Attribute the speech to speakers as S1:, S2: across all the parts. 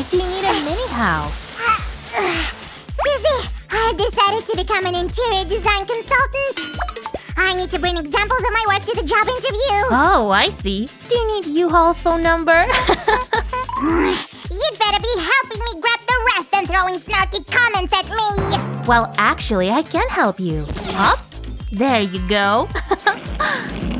S1: do you need a mini house?
S2: Susie, I've decided to become an interior design consultant. I need to bring examples of my work to the job interview.
S1: Oh, I see. Do you need U-Haul's phone number?
S2: You'd better be helping me grab the rest than throwing snarky comments at me.
S1: Well, actually, I can help you. Up. There you go.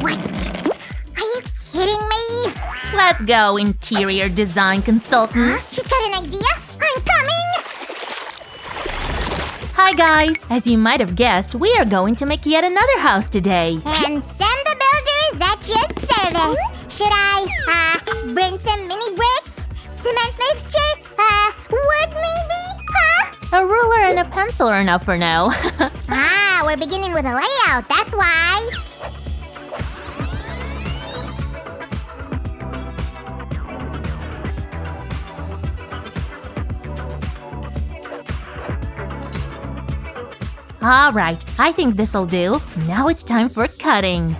S2: What? Are you kidding me?
S1: Let's go, interior design consultant.
S2: She's got an idea? I'm coming!
S1: Hi guys! As you might have guessed, we are going to make yet another house today.
S2: And Sam the Builder is at your service. Should I, bring some mini bricks? Cement mixture? Wood maybe?
S1: A ruler and a pencil are enough for now.
S2: We're beginning with a layout, that's why.
S1: Alright, I think this'll do. Now it's time for cutting.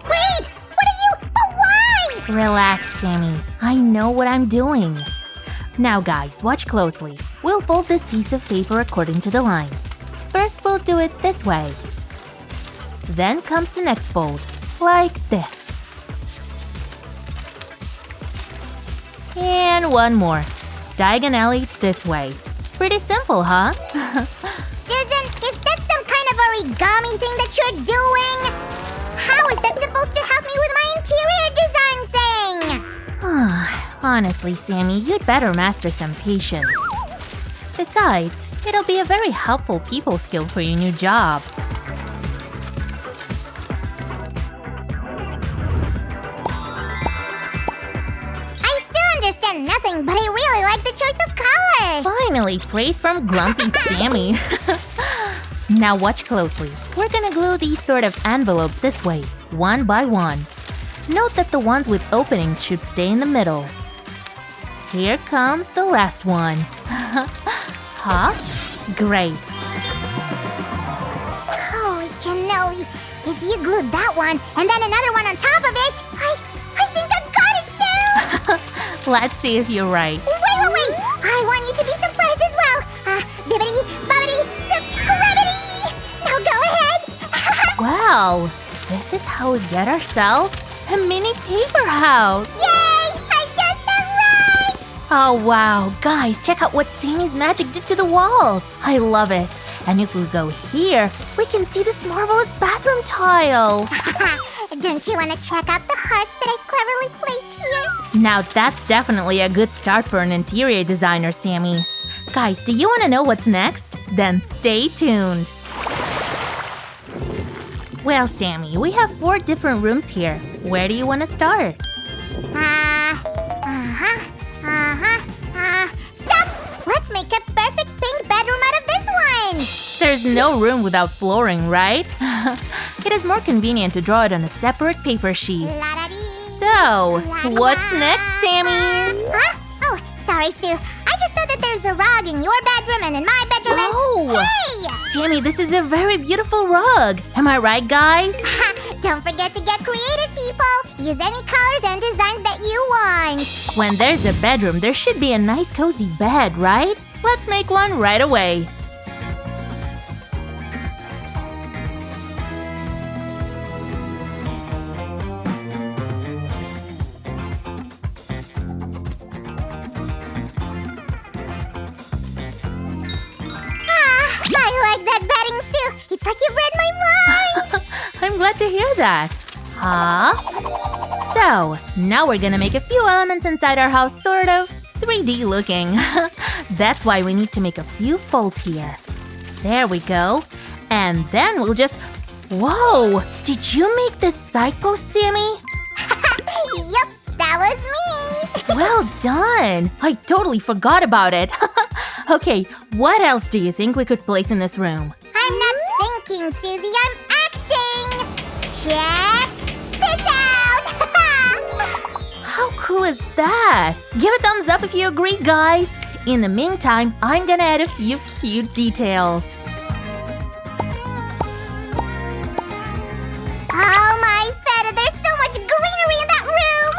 S2: Wait! What are you? But why?
S1: Relax, Sammy. I know what I'm doing. Now guys, watch closely. We'll fold this piece of paper according to the lines. First, we'll do it this way. Then comes the next fold, like this. And one more. Diagonally this way. Pretty simple, huh?
S2: Susan, is that some kind of origami thing that you're doing? How is that supposed to help me with my interior design thing?
S1: Honestly, Sammy, you'd better master some patience. Besides, it'll be a very helpful people skill for your new job.
S2: Nothing, but I really like the choice of colors.
S1: Finally, praise from Grumpy Sammy. Now watch closely. We're gonna glue these sort of envelopes this way, one by one. Note that the ones with openings should stay in the middle. Here comes the last one. Huh? Great.
S2: Holy cannoli. If you glued that one and then another one on top of it, I think I've got it, Sue!
S1: Let's see if you're right.
S2: Wait! I want you to be surprised as well. Bibbidi, bobbidi, subscribity! Now go ahead!
S1: Wow, this is how we get ourselves a mini paper house.
S2: Yay! I guessed that right!
S1: Oh wow, guys, check out what Sammy's magic did to the walls. I love it. And if we go here, we can see this marvelous bathroom tile.
S2: Don't you want to check out the hearts that I've cleverly placed here?
S1: Now that's definitely a good start for an interior designer, Sammy. Guys, do you want to know what's next? Then stay tuned. Well, Sammy, we have 4 different rooms here. Where do you want to start?
S2: Stop! Let's make a perfect pink bedroom out of this one!
S1: There's no room without flooring, right? It is more convenient to draw it on a separate paper sheet. So, what's next, Sammy?
S2: Oh, sorry, Sue. I just thought that there's a rug in your bedroom and in my bedroom
S1: Oh!
S2: Hey!
S1: Sammy, this is a very beautiful rug. Am I right, guys?
S2: Don't forget to get creative, people! Use any colors and designs that you want!
S1: When there's a bedroom, there should be a nice cozy bed, right? Let's make one right away.
S2: I like that bedding, Sue! It's like you've read my mind!
S1: I'm glad to hear that. So, now we're gonna make a few elements inside our house sort of 3D looking. That's why we need to make a few folds here. There we go. And then we'll just… Whoa! Did you make this side post, Sammy?
S2: Yep, that was me!
S1: Well done! I totally forgot about it. Okay, what else do you think we could place in this room?
S2: I'm not thinking, Susie, I'm acting! Check this out!
S1: How cool is that? Give a thumbs up if you agree, guys! In the meantime, I'm gonna add a few cute details.
S2: Oh my feta, there's so much greenery in that room!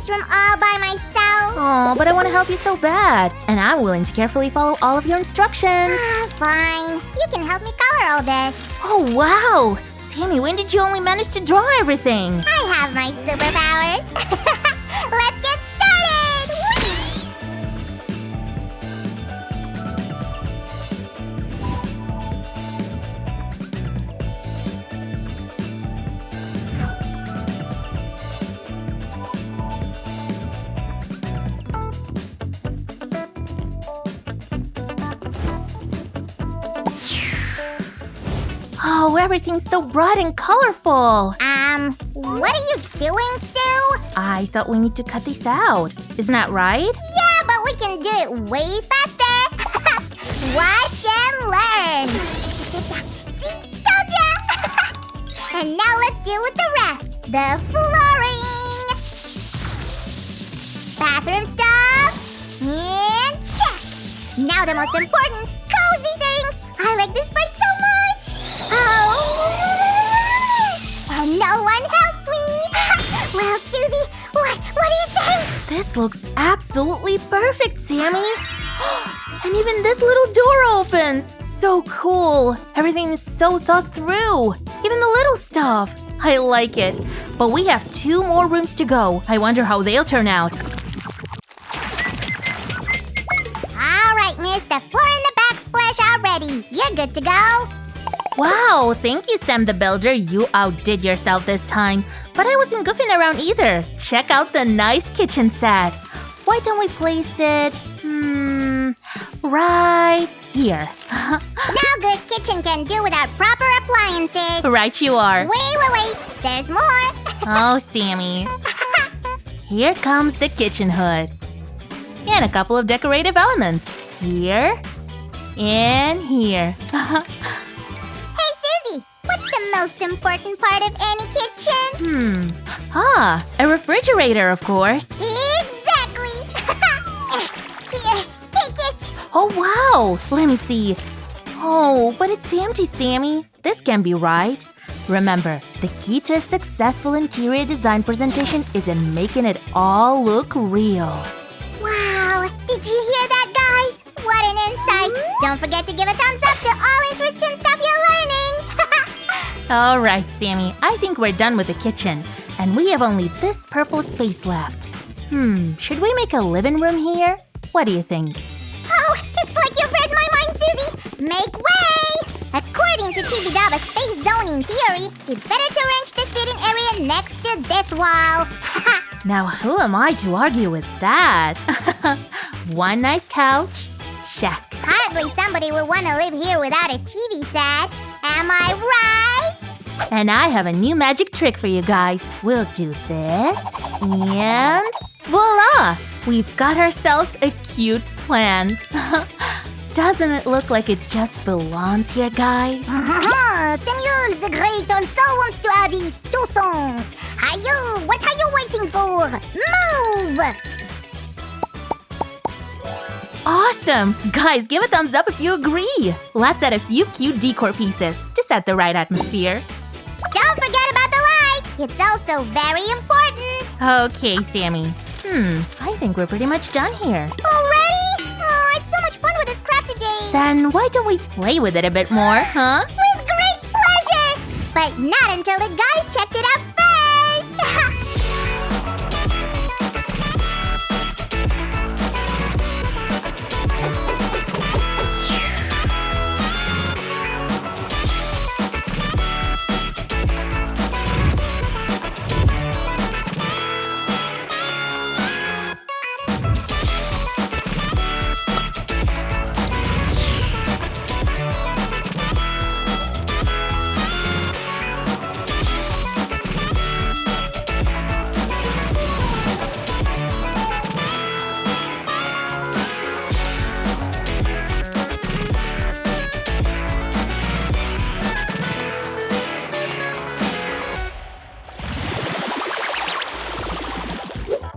S2: room all by myself?
S1: Oh, but I want to help you so bad. And I'm willing to carefully follow all of your instructions.
S2: Fine. You can help me color all this.
S1: Oh, wow! Sammy, when did you only manage to draw everything?
S2: I have my superpowers. Let's get started!
S1: Oh, everything's so bright and colorful.
S2: What are you doing, Sue?
S1: I thought we need to cut this out. Isn't that right?
S2: Yeah, but we can do it way faster. Watch and learn. See, told ya. And now let's deal with the rest. The flooring. Bathroom stuff. And check. Now the most important, cozy things. I like this part so much. Oh. And no one helped me. Well, Susie, what do you say?
S1: This looks absolutely perfect, Sammy. And even this little door opens. So cool. Everything is so thought through. Even the little stuff. I like it. But we have 2 more rooms to go. I wonder how they'll turn out.
S2: All right, miss, the floor and the backsplash are ready. You're good to go.
S1: Wow, thank you, Sam the Builder. You outdid yourself this time. But I wasn't goofing around either. Check out the nice kitchen set. Why don't we place it, right here?
S2: No good kitchen can do without proper appliances.
S1: Right you are.
S2: Wait. There's more.
S1: Oh, Sammy. Here comes the kitchen hood. And a couple of decorative elements. Here and here.
S2: Hey, Susie, what's the most important part of any kitchen?
S1: A refrigerator, of course.
S2: Exactly. Here, take it.
S1: Oh, wow. Let me see. Oh, but it's empty, Sammy. This can't be right. Remember, the key to a successful interior design presentation is in making it all look real.
S2: Wow, did you hear that, guys? What an insight. Don't forget to give a thumbs up to all interesting stuff you're learning.
S1: All right, Sammy. I think we're done with the kitchen. And we have only this purple space left. Should we make a living room here? What do you think?
S2: Oh, it's like you read my mind, Susie. Make way! According to TBW's space zoning theory, it's better to arrange the sitting area next to this wall.
S1: Now, who am I to argue with that? One nice couch. Check.
S2: Hardly somebody would want to live here without a TV set. Am I right?
S1: And I have a new magic trick for you guys. We'll do this, and voila! We've got ourselves a cute plant. Doesn't it look like it just belongs here, guys?
S2: Samuel the Great also wants to add these 2 songs. Hi-yo, what are you waiting for? Move!
S1: Awesome! Guys, give a thumbs up if you agree. Let's add a few cute decor pieces to set the right atmosphere.
S2: Don't forget about the light. It's also very important.
S1: Okay, Sammy. I think we're pretty much done here.
S2: Already? Oh, it's so much fun with this craft today.
S1: Then why don't we play with it a bit more, huh?
S2: With great pleasure. But not until the guys checked it out first.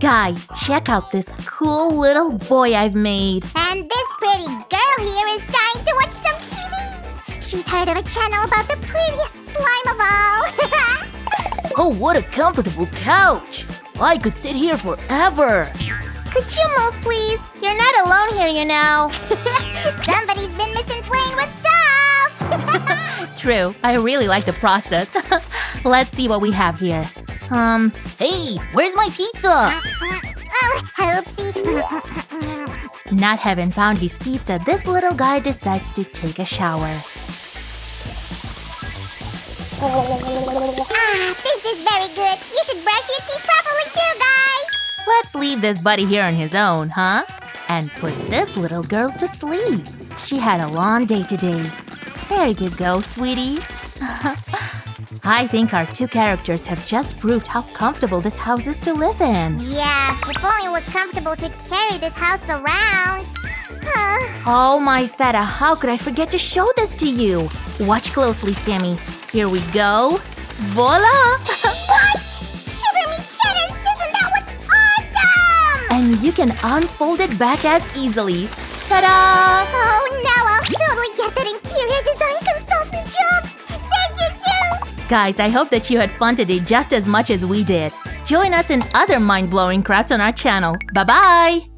S1: Guys, check out this cool little boy I've made.
S2: And this pretty girl here is dying to watch some TV. She's heard of a channel about the prettiest slime of all.
S1: Oh, what a comfortable couch. I could sit here forever.
S2: Could you move, please? You're not alone here, you know. Somebody's been missing playing with dolls.
S1: True, I really like the process. Let's see what we have here. Hey, where's my pizza?
S2: Oh, oopsie.
S1: Not having found his pizza, this little guy decides to take a shower.
S2: This is very good. You should brush your teeth properly too, guys.
S1: Let's leave this buddy here on his own, huh? And put this little girl to sleep. She had a long day today. There you go, sweetie. I think our two characters have just proved how comfortable this house is to live in.
S2: Yeah, if only it was comfortable to carry this house around.
S1: Oh my feta, how could I forget to show this to you? Watch closely, Sammy. Here we go. Voila!
S2: What? Shiver me cheddar, Susan, that was awesome!
S1: And you can unfold it back as easily. Ta-da!
S2: Oh, now I'll totally get that interior design consultant job. Thank you, Sue!
S1: Guys, I hope that you had fun today just as much as we did. Join us in other mind-blowing crafts on our channel. Bye-bye!